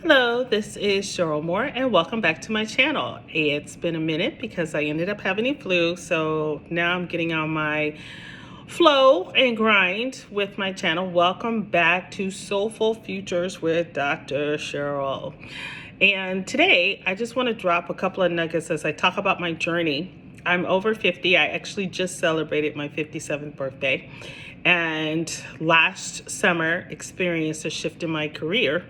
Hello, this is Cheryl Moore, and welcome back to my channel. It's been a minute because I ended up having a flu, so now I'm getting on my flow and grind with my channel. Welcome back to Soulful Futures with Dr. Cheryl. And today, I just want to drop a couple of nuggets as I talk about my journey. I'm over 50. I actually just celebrated my 57th birthday, and last summer experienced a shift in my career.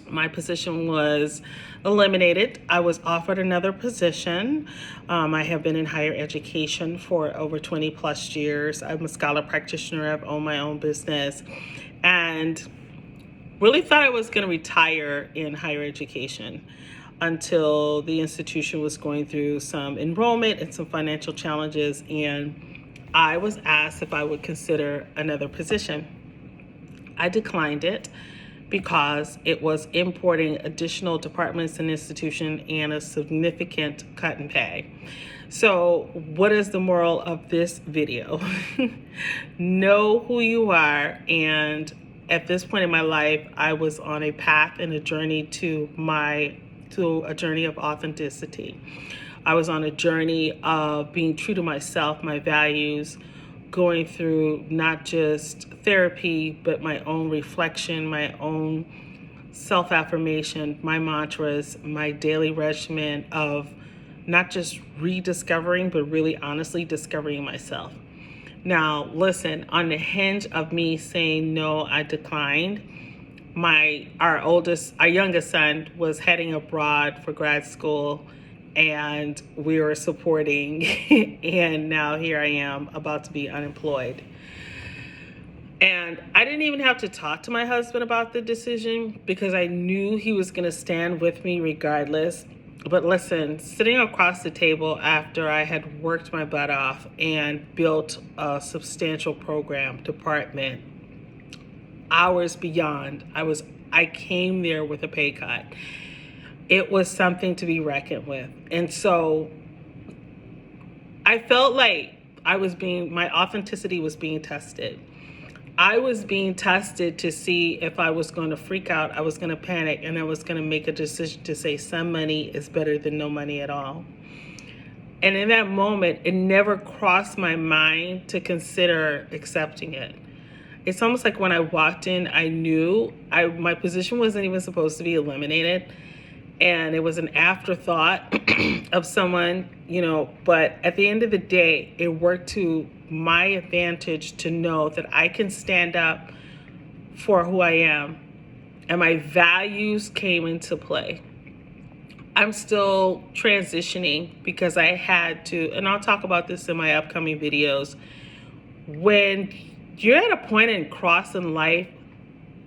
My position was eliminated. I was offered another position. I have been in higher education for over 20 plus years. I'm a scholar practitioner. I've owned my own business and really thought I was going to retire in higher education until the institution was going through some enrollment and some financial challenges. And I was asked if I would consider another position. I declined it because it was importing additional departments and institution and a significant cut in pay. So what is the moral of this video? Know who you are. And at this point in my life, I was on a path and a journey to a journey of authenticity. I was on a journey of being true to myself, my values, going through not just therapy, but my own reflection, my own self-affirmation, my mantras, my daily regimen of not just rediscovering, but really honestly discovering myself. Now, listen, on the hinge of me saying no, I declined. Our youngest son was heading abroad for grad school, and we were supporting, and now here I am about to be unemployed. And I didn't even have to talk to my husband about the decision because I knew he was going to stand with me regardless. But listen, sitting across the table after I had worked my butt off and built a substantial department, hours beyond, I came there with a pay cut. It was something to be reckoned with. And so I felt like my authenticity was being tested. I was being tested to see if I was going to freak out, I was going to panic, and I was going to make a decision to say some money is better than no money at all. And in that moment, it never crossed my mind to consider accepting it. It's almost like when I walked in, I knew my position wasn't even supposed to be eliminated. And it was an afterthought of someone, but at the end of the day, it worked to my advantage to know that I can stand up for who I am, and my values came into play. I'm still transitioning because I had to, and I'll talk about this in my upcoming videos. When you're at a point in crossing life,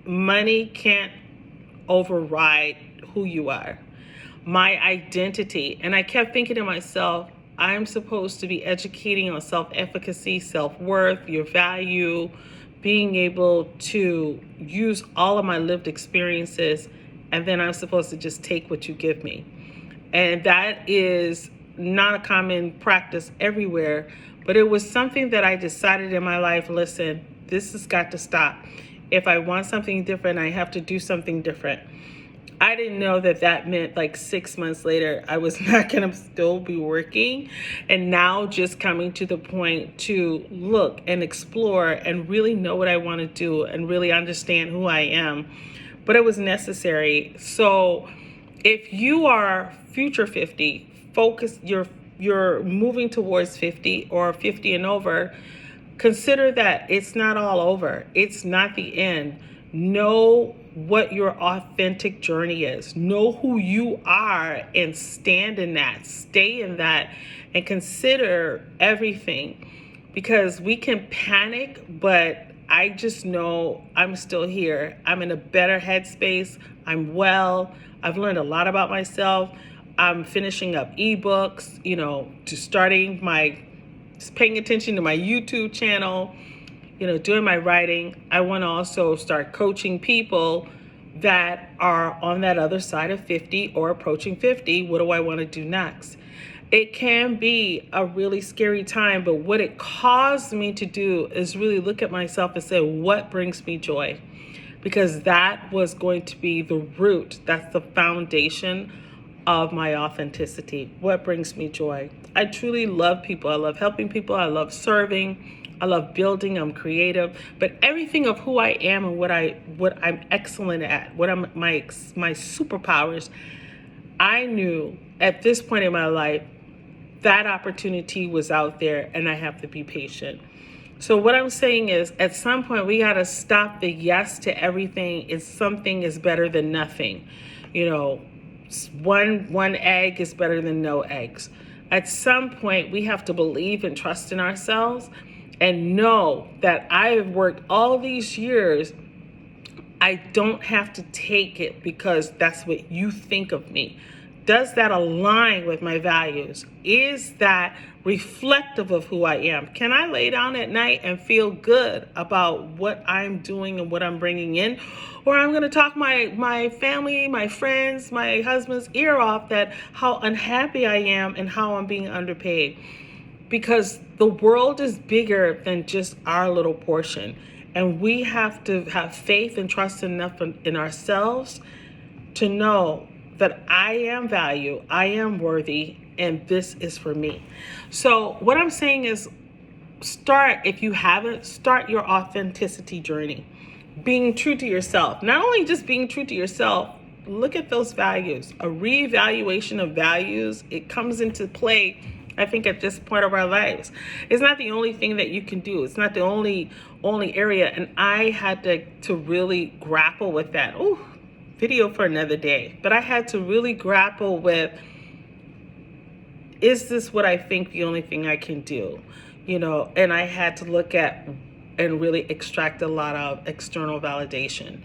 money can't override who you are, my identity. And I kept thinking to myself, I'm supposed to be educating on self-efficacy, self-worth, your value, being able to use all of my lived experiences, and then I'm supposed to just take what you give me. And that is not a common practice everywhere, but it was something that I decided in my life, listen, this has got to stop. If I want something different, I have to do something different. I didn't know that meant like 6 months later, I was not going to still be working. And now just coming to the point to look and explore and really know what I want to do and really understand who I am. But it was necessary. So if you are future 50, focus, you're moving towards 50 or 50 and over, consider that it's not all over. It's not the end. Know what your authentic journey is. Know who you are and stand in that, stay in that, and consider everything. Because we can panic, but I just know I'm still here. I'm in a better headspace. I'm well. I've learned a lot about myself. I'm finishing up ebooks, paying attention to my YouTube channel, doing my writing. I want to also start coaching people that are on that other side of 50 or approaching 50. What do I want to do next? It can be a really scary time, but what it caused me to do is really look at myself and say, what brings me joy? because that was going to be the root. That's the foundation of my authenticity. What brings me joy? I truly love people. I love helping people. I love serving. I love building. I'm creative. But everything of who I am and what I'm excellent at, what I'm my superpowers, I knew at this point in my life that opportunity was out there, and I have to be patient. So what I'm saying is, at some point we got to stop the yes to everything. Is something is better than nothing. You know, one egg is better than no eggs. At some point we have to believe and trust in ourselves and know that I have worked all these years. I don't have to take it because that's what you think of me. Does that align with my values? Is that reflective of who I am? Can I lay down at night and feel good about what I'm doing and what I'm bringing in? Or I'm going to talk my family, my friends, my husband's ear off that how unhappy I am and how I'm being underpaid. Because the world is bigger than just our little portion. And we have to have faith and trust enough in ourselves to know that I am value, I am worthy, and this is for me. So what I'm saying is, if you haven't, start your authenticity journey. Being true to yourself. Not only just being true to yourself, look at those values. A reevaluation of values, it comes into play, I think, at this point of our lives. It's not the only thing that you can do. It's not the only area. And I had to really grapple with that. Ooh, video for another day. But I had to really grapple with, is this what I think the only thing I can do? You know, and I had to look at and really extract a lot of external validation.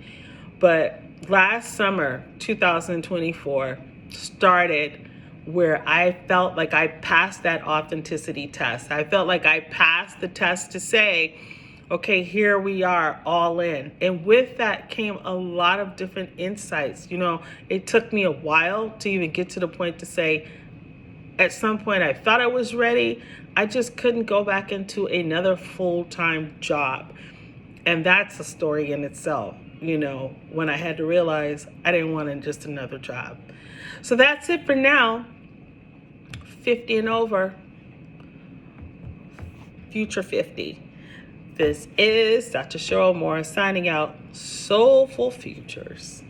But last summer, 2024, started where I felt like I passed that authenticity test. I felt like I passed the test to say, okay, here we are, all in. And with that came a lot of different insights. You know, it took me a while to even get to the point to say, at some point I thought I was ready. I just couldn't go back into another full-time job. And that's a story in itself, you know, when I had to realize I didn't want just another job. So that's it for now. 50 and over, future 50. This is Dr. Cheryl Moore signing out. Soulful Futures.